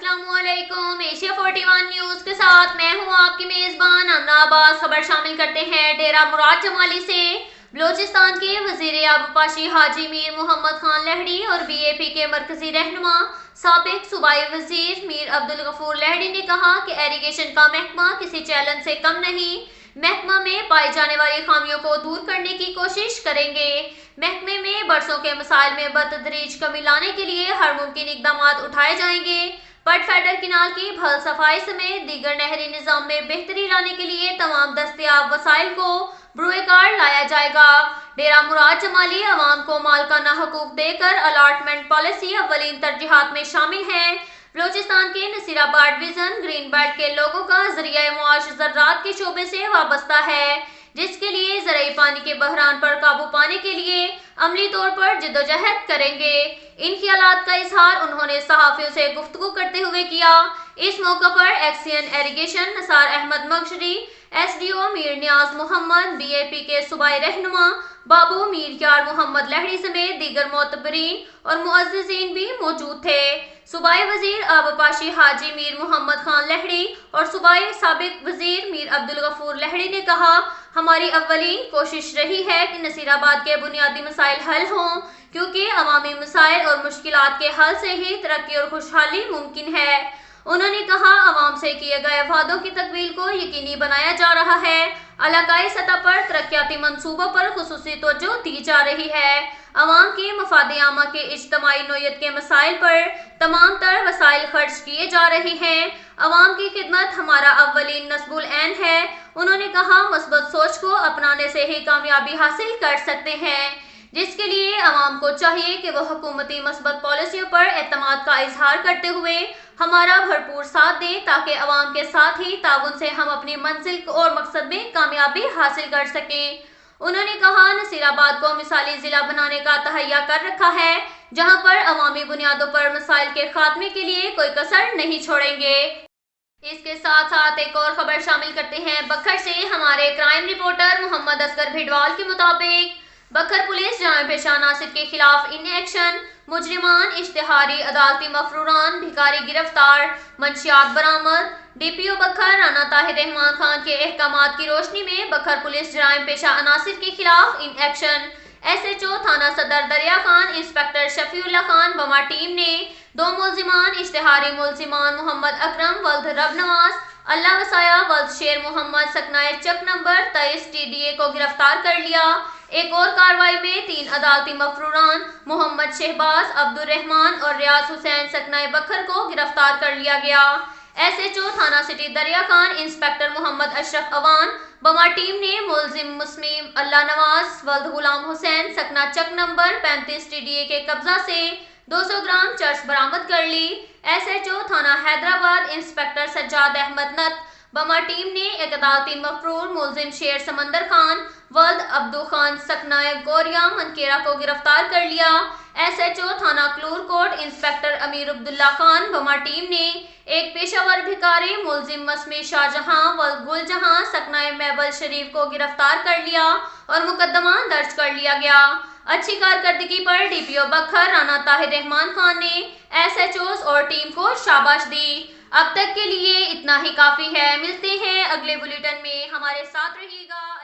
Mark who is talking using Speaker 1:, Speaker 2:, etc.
Speaker 1: अस्सलाम वालेकुम। Asia 41 news के साथ मैं हूं आपकी मेजबान अमना अब्बास। खबर शामिल करते हैं डेरा मुराद जमाली से। बलोचिस्तान के वजीर आबपाशी हाजी मीर मोहम्मद खान लहड़ी और बीएपी के मरकजी रहनुमा साबिक सूबाई वजीर मीर अब्दुल गफूर लहड़ी ने कहा कि इरिगेशन का महकमा किसी चैलेंज से कम नहीं। महकमा में पाई जाने वाली खामियों को दूर करने की कोशिश करेंगे। महकमे में बरसों के मसाइल में बतदरीज कमी लाने के लिए हर मुमकिन इकदाम उठाए जाएंगे। पट फेडर किनाल की भल सफाई समेत दीगर नहरी निजाम में बेहतरी लाने के लिए तमाम दस्तयाब वसाइल को ब्रुए कार लाया जाएगा। डेरा मुराद जमाली अवाम को मालकाना हकूक देकर अलाटमेंट पॉलिसी अव्वलीन तरजीहात में शामिल है। बलोचिस्तान के नसीराबाद डिवीजन ग्रीन बेल्ट के लोगों का जरिया मुआश ज़राअत के शोबे से वाबस्ता है, जिसके लिए ज़राई पानी के बहरान पर काबू पाने के लिए अमली तौर पर जिद्दोजहद करेंगे। इन ख्यालात का इजहार उन्होंने सहाफियों से गुफ्तगू करते हुए किया। इस मौका पर एक्सियन इरिगेशन नसार अहमद मगशरी, एसडीओ मीर नियाज मोहम्मद, बीएपी के सूबाई रहनुमा बाबू मीर यार मोहम्मद लहड़ी समेत दीगर मोतबरीन और मुअज्जिजीन भी मौजूद थे। सूबाई वजीर आबपाशी हाजी मीर मोहम्मद खान लहड़ी और सूबाई साबिक वजीर मीर अब्दुल गफूर लहड़ी ने कहा, हमारी अव्वलीन कोशिश रही है कि नसीराबाद के बुनियादी मसाइल हल हों, क्योंकि अवामी मसाइल और मुश्किलात के हल से ही तरक्की और खुशहाली मुमकिन है। उन्होंने कहा, अवाम से किए गए वादों की तकमील को यकीनी बनाया जा रहा है। इलाकाई सतह पर तरक्याती मंसूबों पर खुसूसी तवज्जो दी जा रही है। अवाम के मफाद आमा के इज्तमाई नोयत के मसाइल पर तमाम तर वसाइल खर्च किए जा रहे हैं। अवाम की खिदमत हमारा अव्वलीन नस्बुल ऐन है। उन्होंने कहा, मस्बत सोच को अपनाने से ही कामयाबी हासिल कर सकते हैं, जिसके लिए अवाम को चाहिए कि वह हुकूमती मस्बत पॉलिसियों पर एतमाद का इजहार करते हुए हमारा भरपूर साथ दें, ताकि अवाम के साथ ही ताउन से हम अपनी मंजिल और मकसद में कामयाबी हासिल कर सकें। उन्होंने कहा, नसीराबाद को मिसाली जिला बनाने का तहैया कर रखा है, जहां पर अवामी बुनियादों पर मसाइल के खात्मे के लिए कोई कसर नहीं छोड़ेंगे। इसके साथ साथ एक और खबर शामिल करते हैं बखर से। हमारे क्राइम रिपोर्टर मोहम्मद असगर भिडवाल के मुताबिक बखर पुलिस जाम पेशा नासिर के खिलाफ इन एक्शन, मुजरिमान, इश्तिहारी, अदालती मफरूरान, भिखारी गिरफ्तार, मंशियात बरामद। डीपीओ बखर राना ताहिर रहमान खान के अहकामात की रोशनी में बखर पुलिस जराइम पेशा अनासिर के खिलाफ इन एक्शन। एसएचओ थाना सदर दरिया खान इंस्पेक्टर शफीउल्लाह खान बमा टीम ने 2 मुलजिमान, इश्तिहारी मुलजिमान मोहम्मद अकरम वल्द रब नवाज, अल्लाह वसाया वल्द शेर मोहम्मद सकनाए चक नंबर 23 टीडीए को गिरफ्तार कर लिया। एक और कार्रवाई में 3 अदालती मफरूरान मोहम्मद शहबाज, अब्दुल रहमान और रियाज हुसैन सकनाए बखर को गिरफ्तार कर लिया गया। एसएचओ थाना सिटी दरिया खान इंस्पेक्टर मोहम्मद अशरफ अवान बमा टीम ने मुलजिम मुस्लिम अल्लाह नवाज वल्द गुलाम हुसैन सकना चक नंबर 35 टीडीए के कब्जा से 200 ग्राम चर्च बरामद कर ली। एसएचओ थाना हैदराबाद इंस्पेक्टर सज्जाद अहमद नत बमा टीम ने एक अदालती मफरूर मुलजिम शेर समंदर खान वल्द अब्दू खान सकनाए गोरिया मनकेरा को गिरफ्तार कर लिया। एसएचओ थाना क्लूर कोट इंस्पेक्टर अमीर अब्दुल्ला खान बमा टीम ने एक पेशावर भिखारी मुलजिम मसमी शाहजहां वल्द गुलजहां सकनाए महबल शरीफ को गिरफ्तार कर लिया और मुकदमा दर्ज कर लिया गया। अच्छी कारकर्दगी पर डीपीओ बखर राना ताहिर रहमान खान ने एसएचओस और टीम को शाबाश दी। अब तक के लिए इतना ही काफी है। मिलते हैं अगले बुलेटिन में, हमारे साथ रहिएगा।